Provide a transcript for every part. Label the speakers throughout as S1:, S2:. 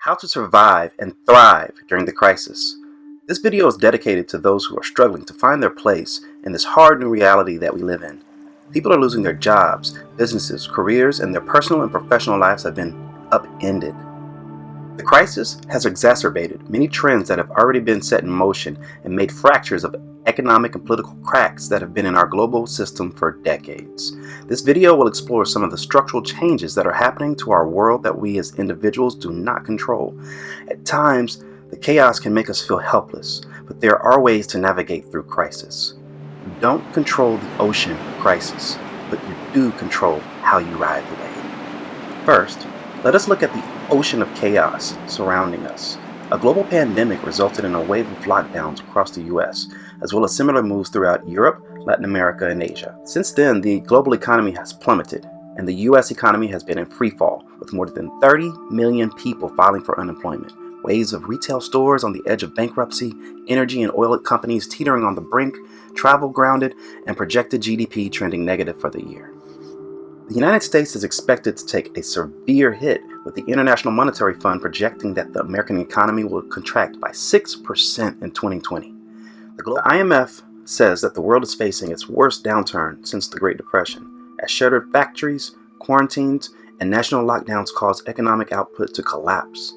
S1: How to survive and thrive during the crisis. This video is dedicated to those who are struggling to find their place in this hard new reality that we live in. People are losing their jobs, businesses, careers, and their personal and professional lives have been upended. The crisis has exacerbated many trends that have already been set in motion and made fractures of economic and political cracks that have been in our global system for decades. This video will explore some of the structural changes that are happening to our world that we as individuals do not control. At times, the chaos can make us feel helpless, but there are ways to navigate through crisis. You don't control the ocean of crisis, but you do control how you ride the wave. First, let us look at the ocean of chaos surrounding us. A global pandemic resulted in a wave of lockdowns across the US, as well as similar moves throughout Europe, Latin America, and Asia. Since then, the global economy has plummeted, and the US economy has been in freefall, with more than 30 million people filing for unemployment, waves of retail stores on the edge of bankruptcy, energy and oil companies teetering on the brink, travel grounded, and projected GDP trending negative for the year. The United States is expected to take a severe hit, with the International Monetary Fund projecting that the American economy will contract by 6% in 2020. The IMF says that the world is facing its worst downturn since the Great Depression, as shuttered factories, quarantines, and national lockdowns caused economic output to collapse.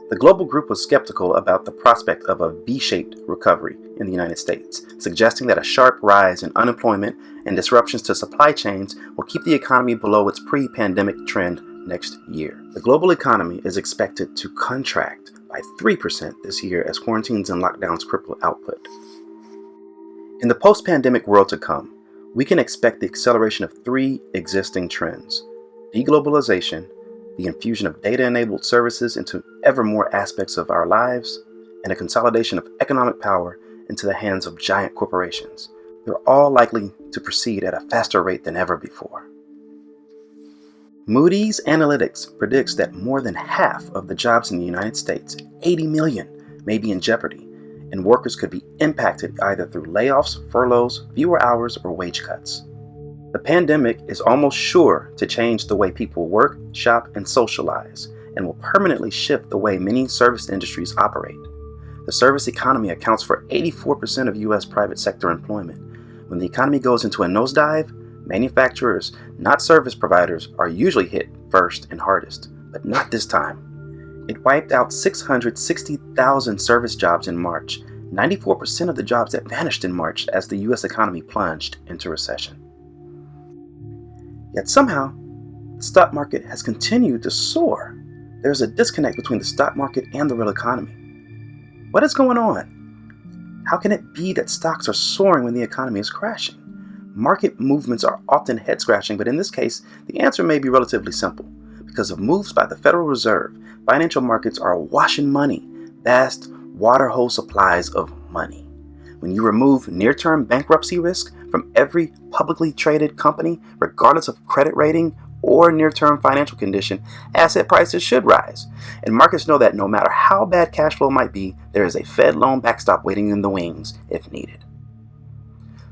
S1: The global group was skeptical about the prospect of a V-shaped recovery in the United States, suggesting that a sharp rise in unemployment and disruptions to supply chains will keep the economy below its pre-pandemic trend next year. The global economy is expected to contract by 3% this year as quarantines and lockdowns cripple output. In the post-pandemic world to come, we can expect the acceleration of three existing trends: deglobalisation, the infusion of data-enabled services into ever more aspects of our lives, and a consolidation of economic power into the hands of giant corporations. They're all likely to proceed at a faster rate than ever before. Moody's Analytics predicts that more than half of the jobs in the United States, 80 million, may be in jeopardy, and workers could be impacted either through layoffs, furloughs, fewer hours, or wage cuts. The pandemic is almost sure to change the way people work, shop, and socialize, and will permanently shift the way many service industries operate. The service economy accounts for 84% of U.S. private sector employment. When the economy goes into a nosedive, manufacturers, not service providers, are usually hit first and hardest, but not this time. It wiped out 660,000 service jobs in March, 94% of the jobs that vanished in March as the U.S. economy plunged into recession. Yet somehow, the stock market has continued to soar. There's a disconnect between the stock market and the real economy. What is going on? How can it be that stocks are soaring when the economy is crashing? Market movements are often head-scratching, but in this case, the answer may be relatively simple. Because of moves by the Federal Reserve, financial markets are washing money, vast waterhole supplies of money. When you remove near-term bankruptcy risk from every publicly traded company, regardless of credit rating or near-term financial condition, asset prices should rise. And markets know that no matter how bad cash flow might be, there is a Fed loan backstop waiting in the wings if needed.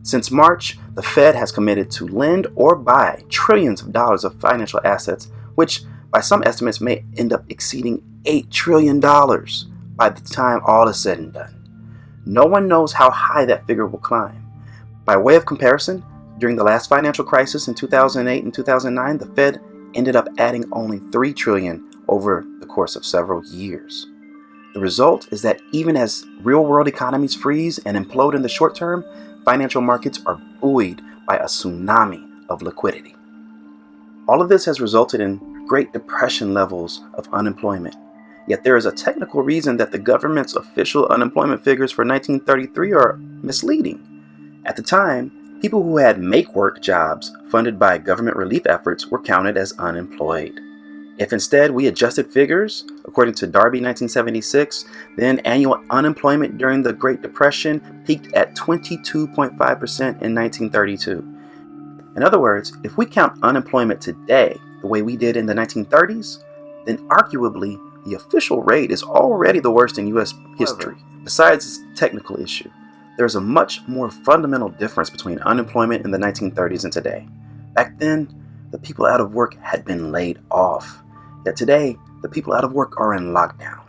S1: Since March, the Fed has committed to lend or buy trillions of dollars of financial assets, which by some estimates may end up exceeding $8 trillion by the time all is said and done. No one knows how high that figure will climb. By way of comparison, during the last financial crisis in 2008 and 2009, the Fed ended up adding only $3 trillion over the course of several years. The result is that even as real-world economies freeze and implode in the short term, financial markets are buoyed by a tsunami of liquidity. All of this has resulted in Great Depression levels of unemployment. Yet there is a technical reason that the government's official unemployment figures for 1933 are misleading. At the time, people who had make-work jobs funded by government relief efforts were counted as unemployed. If instead we adjusted figures, according to Darby 1976, then annual unemployment during the Great Depression peaked at 22.5% in 1932. In other words, if we count unemployment today the way we did in the 1930s, then arguably the official rate is already the worst in U.S. history. Besides this technical issue, there's a much more fundamental difference between unemployment in the 1930s and today. Back then, the people out of work had been laid off. Yet today, the people out of work are in lockdown.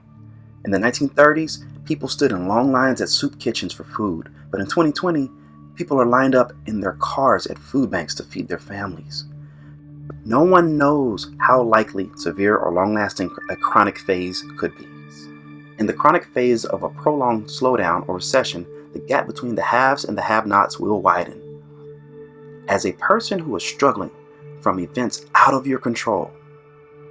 S1: In the 1930s, people stood in long lines at soup kitchens for food, but in 2020, people are lined up in their cars at food banks to feed their families. No one knows how likely severe or long-lasting a chronic phase could be. In the chronic phase of a prolonged slowdown or recession, the gap between the haves and the have-nots will widen. As a person who is struggling from events out of your control,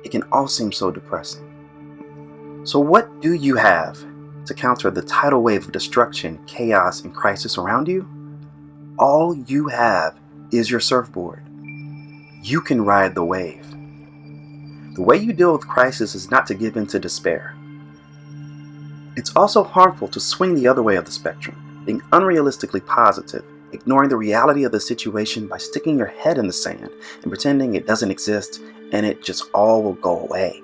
S1: it can all seem so depressing. So what do you have to counter the tidal wave of destruction, chaos, and crisis around you? All you have is your surfboard. You can ride the wave. The way you deal with crisis is not to give in to despair. It's also harmful to swing the other way of the spectrum, being unrealistically positive, ignoring the reality of the situation by sticking your head in the sand and pretending it doesn't exist and it just all will go away.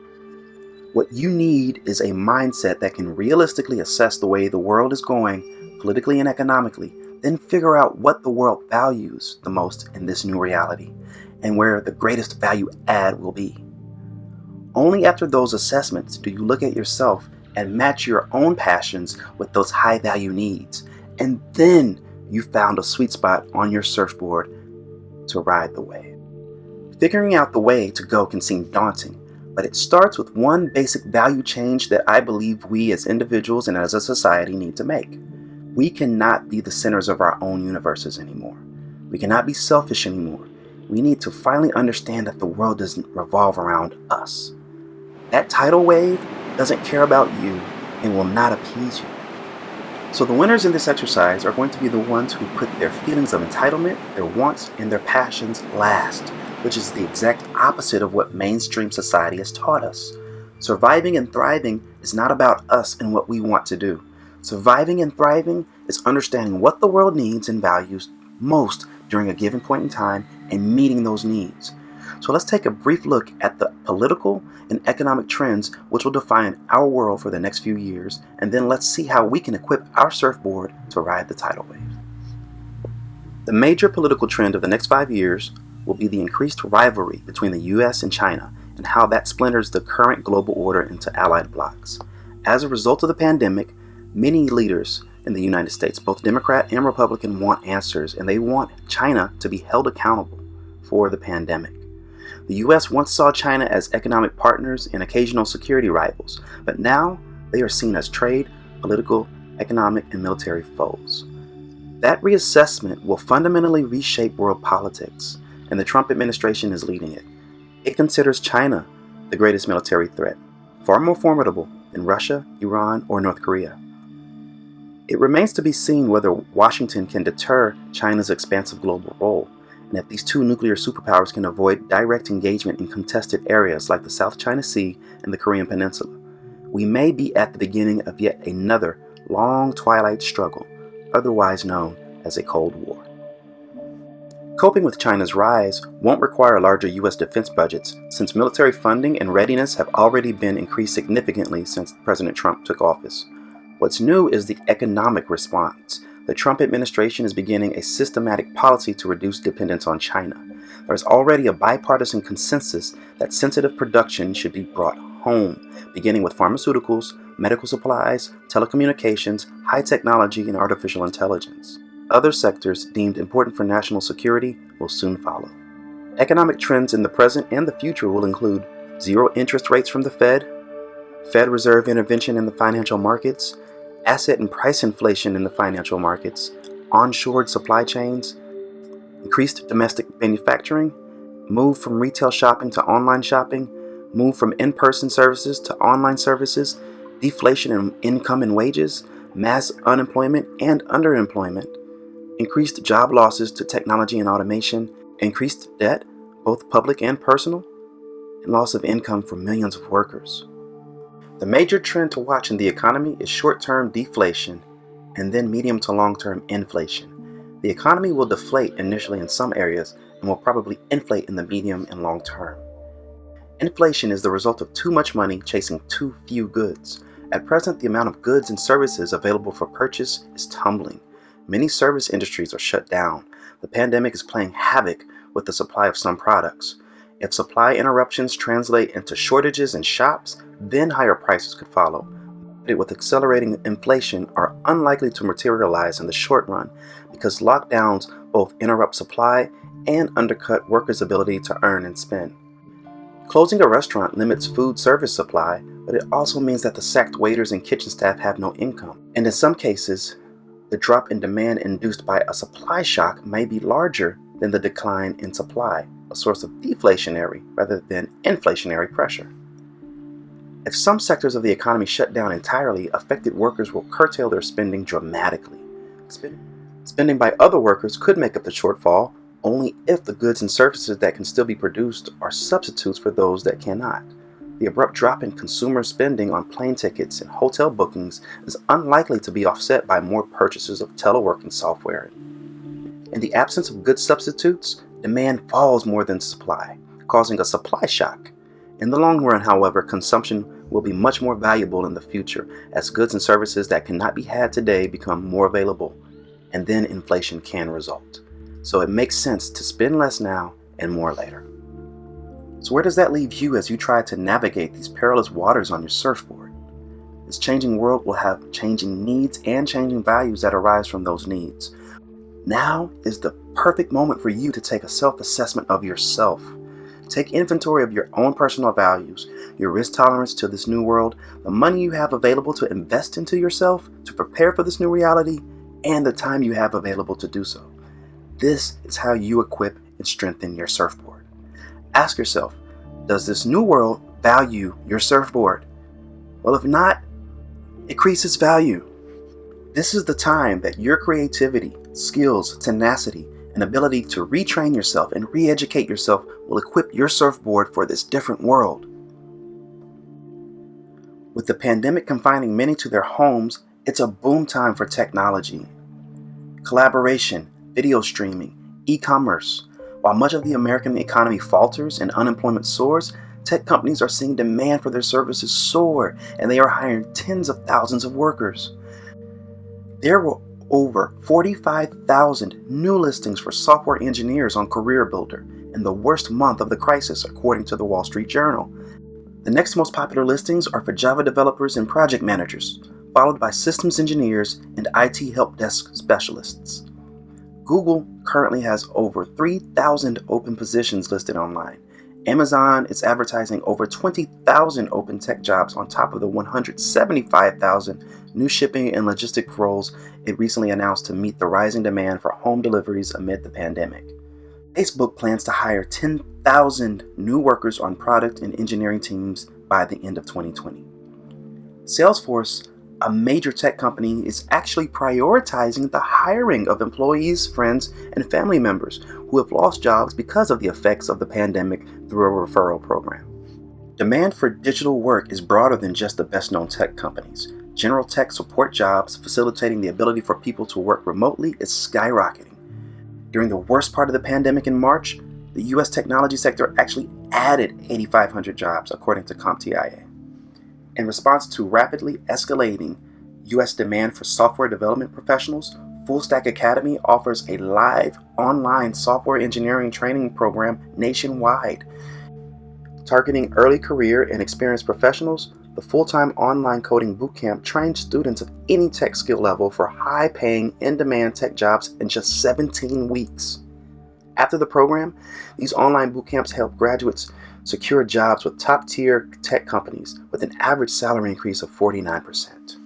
S1: What you need is a mindset that can realistically assess the way the world is going, politically and economically, then figure out what the world values the most in this new reality and where the greatest value add will be. Only after those assessments do you look at yourself and match your own passions with those high value needs, and then you found a sweet spot on your surfboard to ride the wave. Figuring out the way to go can seem daunting, but it starts with one basic value change that I believe we as individuals and as a society need to make. We cannot be the centers of our own universes anymore. We cannot be selfish anymore. We need to finally understand that the world doesn't revolve around us. That tidal wave doesn't care about you and will not appease you. So the winners in this exercise are going to be the ones who put their feelings of entitlement, their wants, and their passions last, which is the exact opposite of what mainstream society has taught us. Surviving and thriving is not about us and what we want to do. Surviving and thriving is understanding what the world needs and values most during a given point in time and meeting those needs. So let's take a brief look at the political and economic trends which will define our world for the next few years, and then let's see how we can equip our surfboard to ride the tidal wave. The major political trend of the next 5 years will be the increased rivalry between the US and China and how that splinters the current global order into allied blocs. As a result of the pandemic, many leaders in the United States, both Democrat and Republican, want answers, and they want China to be held accountable for the pandemic. The US once saw China as economic partners and occasional security rivals, but now they are seen as trade, political, economic, and military foes. That reassessment will fundamentally reshape world politics, and the Trump administration is leading it. It considers China the greatest military threat, far more formidable than Russia, Iran, or North Korea. It remains to be seen whether Washington can deter China's expansive global role, and if these two nuclear superpowers can avoid direct engagement in contested areas like the South China Sea and the Korean Peninsula. We may be at the beginning of yet another long twilight struggle, otherwise known as a Cold War. Coping with China's rise won't require larger U.S. defense budgets, since military funding and readiness have already been increased significantly since President Trump took office. What's new is the economic response. The Trump administration is beginning a systematic policy to reduce dependence on China. There is already a bipartisan consensus that sensitive production should be brought home, beginning with pharmaceuticals, medical supplies, telecommunications, high technology, and artificial intelligence. Other sectors deemed important for national security will soon follow. Economic trends in the present and the future will include zero interest rates from the Fed Reserve intervention in the financial markets, asset and price inflation in the financial markets, onshored supply chains, increased domestic manufacturing, move from retail shopping to online shopping, move from in-person services to online services, deflation in income and wages, mass unemployment and underemployment, increased job losses to technology and automation, increased debt, both public and personal, and loss of income for millions of workers. The major trend to watch in the economy is short-term deflation and then medium to long-term inflation. The economy will deflate initially in some areas and will probably inflate in the medium and long term. Inflation is the result of too much money chasing too few goods. At present, the amount of goods and services available for purchase is tumbling. Many service industries are shut down. The pandemic is playing havoc with the supply of some products. If supply interruptions translate into shortages in shops, then higher prices could follow. But with accelerating inflation are unlikely to materialize in the short run because lockdowns both interrupt supply and undercut workers' ability to earn and spend. Closing a restaurant limits food service supply, but it also means that the sacked waiters and kitchen staff have no income. And in some cases, the drop in demand induced by a supply shock may be larger than the decline in supply, a source of deflationary rather than inflationary pressure. If some sectors of the economy shut down entirely, affected workers will curtail their spending dramatically. Spending by other workers could make up the shortfall only if the goods and services that can still be produced are substitutes for those that cannot. The abrupt drop in consumer spending on plane tickets and hotel bookings is unlikely to be offset by more purchases of teleworking software. In the absence of good substitutes, demand falls more than supply, causing a supply shock. In the long run, however, consumption will be much more valuable in the future as goods and services that cannot be had today become more available, and then inflation can result. So it makes sense to spend less now and more later. So where does that leave you as you try to navigate these perilous waters on your surfboard? This changing world will have changing needs and changing values that arise from those needs. Now is the perfect moment for you to take a self-assessment of yourself. Take inventory of your own personal values, your risk tolerance to this new world, the money you have available to invest into yourself, to prepare for this new reality, and the time you have available to do so. This is how you equip and strengthen your surfboard. Ask yourself, does this new world value your surfboard? Well, if not, increase its value. This is the time that your creativity, skills, tenacity, and ability to retrain yourself and re-educate yourself will equip your surfboard for this different world. With the pandemic confining many to their homes, it's a boom time for technology. Collaboration, video streaming, e-commerce. While much of the American economy falters and unemployment soars, tech companies are seeing demand for their services soar, and they are hiring tens of thousands of workers. There were over 45,000 new listings for software engineers on CareerBuilder in the worst month of the crisis, according to the Wall Street Journal. The next most popular listings are for Java developers and project managers, followed by systems engineers and IT help desk specialists. Google currently has over 3,000 open positions listed online. Amazon is advertising over 20,000 open tech jobs on top of the 175,000 new shipping and logistic roles it recently announced to meet the rising demand for home deliveries amid the pandemic. Facebook plans to hire 10,000 new workers on product and engineering teams by the end of 2020. Salesforce, a major tech company, is actually prioritizing the hiring of employees, friends, and family members who have lost jobs because of the effects of the pandemic through a referral program. Demand for digital work is broader than just the best-known tech companies. General tech support jobs facilitating the ability for people to work remotely is skyrocketing. During the worst part of the pandemic in March, the U.S. technology sector actually added 8,500 jobs, according to CompTIA. In response to rapidly escalating U.S. demand for software development professionals, Full Stack Academy offers a live online software engineering training program nationwide. Targeting early career and experienced professionals, the full-time online coding bootcamp trains students of any tech skill level for high-paying, in-demand tech jobs in just 17 weeks. After the program, these online bootcamps help graduates secure jobs with top-tier tech companies with an average salary increase of 49%.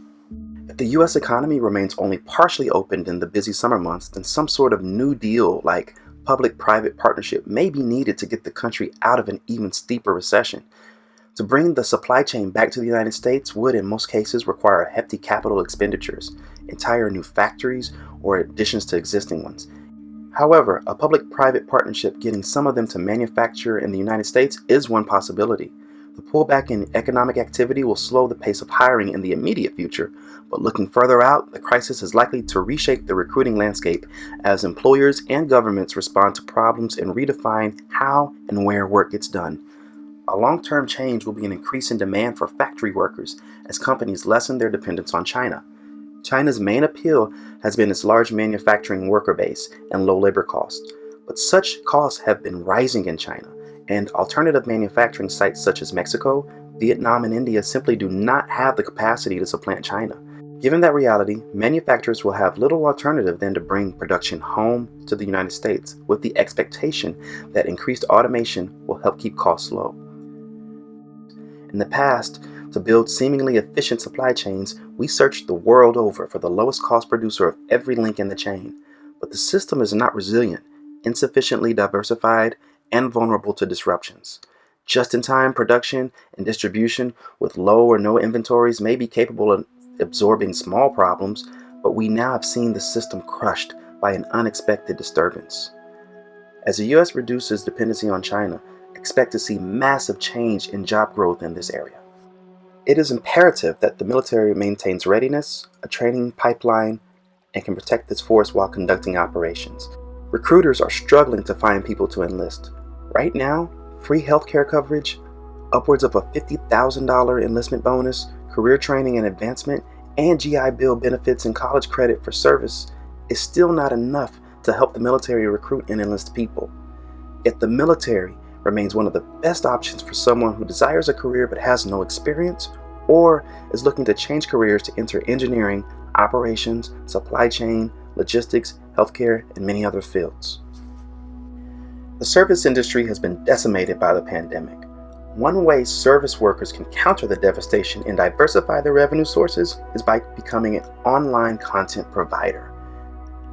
S1: If the U.S. economy remains only partially opened in the busy summer months, then some sort of new deal like public-private partnership may be needed to get the country out of an even steeper recession. To bring the supply chain back to the United States would, in most cases, require hefty capital expenditures, entire new factories, or additions to existing ones. However, a public-private partnership getting some of them to manufacture in the United States is one possibility. The pullback in economic activity will slow the pace of hiring in the immediate future, but looking further out, the crisis is likely to reshape the recruiting landscape as employers and governments respond to problems and redefine how and where work gets done. A long-term change will be an increase in demand for factory workers as companies lessen their dependence on China. China's main appeal has been its large manufacturing worker base and low labor costs, but such costs have been rising in China, and alternative manufacturing sites such as Mexico, Vietnam, and India simply do not have the capacity to supplant China. Given that reality, manufacturers will have little alternative than to bring production home to the United States with the expectation that increased automation will help keep costs low. In the past, to build seemingly efficient supply chains, we searched the world over for the lowest cost producer of every link in the chain. But the system is not resilient, insufficiently diversified, and vulnerable to disruptions. Just-in-time production and distribution with low or no inventories may be capable of absorbing small problems, but we now have seen the system crushed by an unexpected disturbance. As the U.S. reduces dependency on China, expect to see massive change in job growth in this area. It is imperative that the military maintains readiness, a training pipeline, and can protect its force while conducting operations. Recruiters are struggling to find people to enlist. Right now, free healthcare coverage, upwards of a $50,000 enlistment bonus, career training and advancement, and GI Bill benefits and college credit for service is still not enough to help the military recruit and enlist people. Yet the military remains one of the best options for someone who desires a career but has no experience, or is looking to change careers to enter engineering, operations, supply chain, logistics, healthcare, and many other fields. The service industry has been decimated by the pandemic. One way service workers can counter the devastation and diversify their revenue sources is by becoming an online content provider.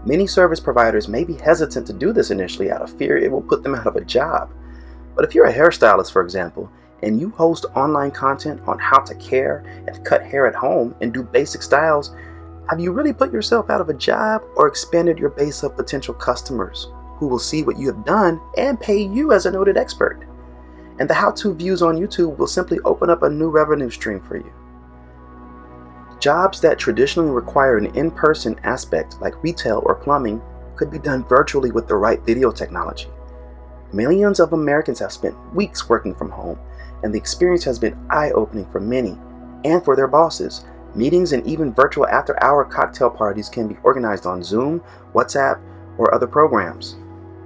S1: Many service providers may be hesitant to do this initially out of fear it will put them out of a job. But if you're a hairstylist, for example, and you host online content on how to care and cut hair at home and do basic styles, have you really put yourself out of a job or expanded your base of potential customers who will see what you have done and pay you as a noted expert? And the how-to views on YouTube will simply open up a new revenue stream for you. Jobs that traditionally require an in-person aspect like retail or plumbing could be done virtually with the right video technology. Millions of Americans have spent weeks working from home, and the experience has been eye-opening for many and for their bosses. Meetings and even virtual after-hour cocktail parties can be organized on Zoom, WhatsApp, or other programs.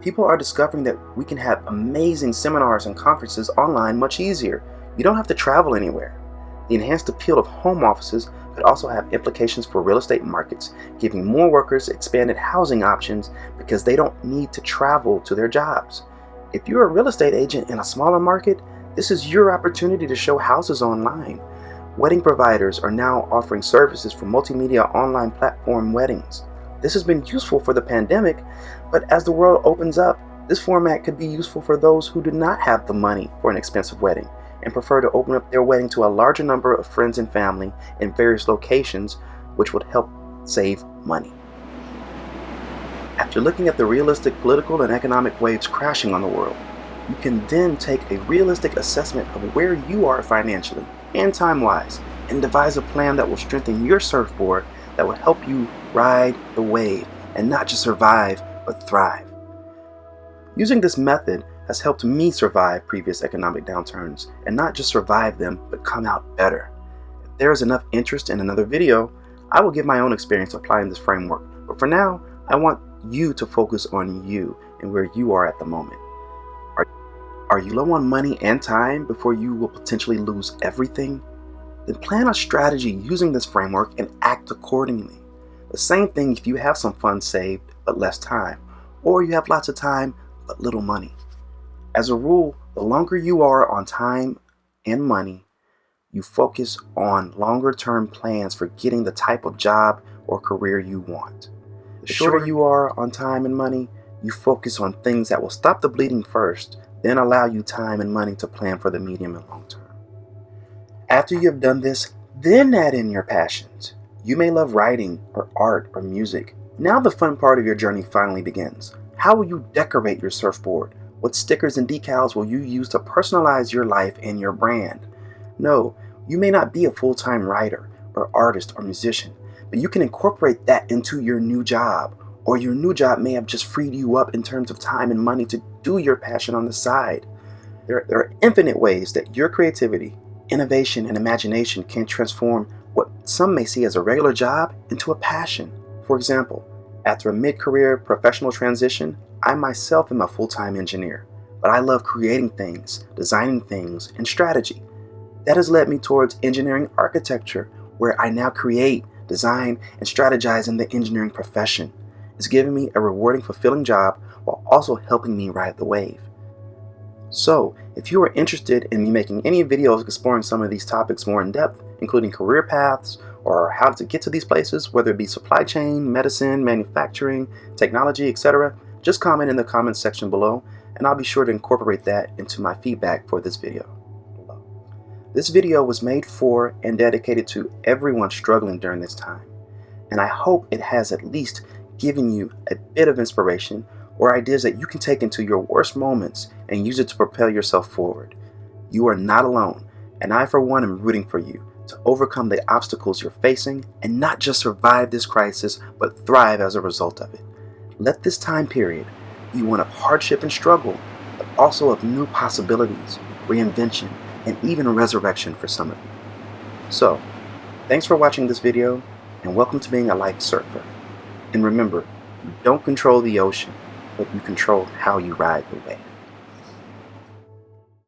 S1: People are discovering that we can have amazing seminars and conferences online much easier. You don't have to travel anywhere. The enhanced appeal of home offices could also have implications for real estate markets, giving more workers expanded housing options because they don't need to travel to their jobs. If you're a real estate agent in a smaller market, this is your opportunity to show houses online. Wedding providers are now offering services for multimedia online platform weddings. This has been useful for the pandemic, but as the world opens up, this format could be useful for those who do not have the money for an expensive wedding and prefer to open up their wedding to a larger number of friends and family in various locations, which would help save money. After looking at the realistic political and economic waves crashing on the world, you can then take a realistic assessment of where you are financially and time-wise and devise a plan that will strengthen your surfboard that will help you ride the wave and not just survive, but thrive. Using this method has helped me survive previous economic downturns and not just survive them, but come out better. If there is enough interest in another video, I will give my own experience applying this framework. But for now, I want you to focus on you and where you are at the moment. Are you low on money and time before you will potentially lose everything? Then plan a strategy using this framework and act accordingly. The same thing if you have some funds saved but less time, or you have lots of time but little money. As a rule, the longer you are on time and money, you focus on longer-term plans for getting the type of job or career you want. The shorter you are on time and money, you focus on things that will stop the bleeding first, then allow you time and money to plan for the medium and long term. After you have done this, then add in your passions. You may love writing or art or music. Now the fun part of your journey finally begins. How will you decorate your surfboard? What stickers and decals will you use to personalize your life and your brand? No, you may not be a full-time writer or artist or musician, but you can incorporate that into your new job, or your new job may have just freed you up in terms of time and money to do your passion on the side. There are infinite ways that your creativity, innovation, and imagination can transform what some may see as a regular job into a passion. For example, after a mid-career professional transition, I myself am a full-time engineer. but I love creating things, designing things, and strategy. That has led me towards engineering architecture, where I now create, design, and strategize in the engineering profession. It's given me a rewarding, fulfilling job while also helping me ride the wave. So, if you are interested in me making any videos exploring some of these topics more in depth, including career paths or how to get to these places, whether it be supply chain, medicine, manufacturing, technology, etc., just comment in the comments section below, and I'll be sure to incorporate that into my feedback for this video. This video was made for and dedicated to everyone struggling during this time, and I hope it has at least given you a bit of inspiration or ideas that you can take into your worst moments and use it to propel yourself forward. You are not alone, and I for one am rooting for you to overcome the obstacles you're facing and not just survive this crisis, but thrive as a result of it. Let this time period be one of hardship and struggle, but also of new possibilities, reinvention, and even resurrection for some of you. So, thanks for watching this video, and welcome to being a life surfer. And remember, you don't control the ocean, but you control how you ride the wave.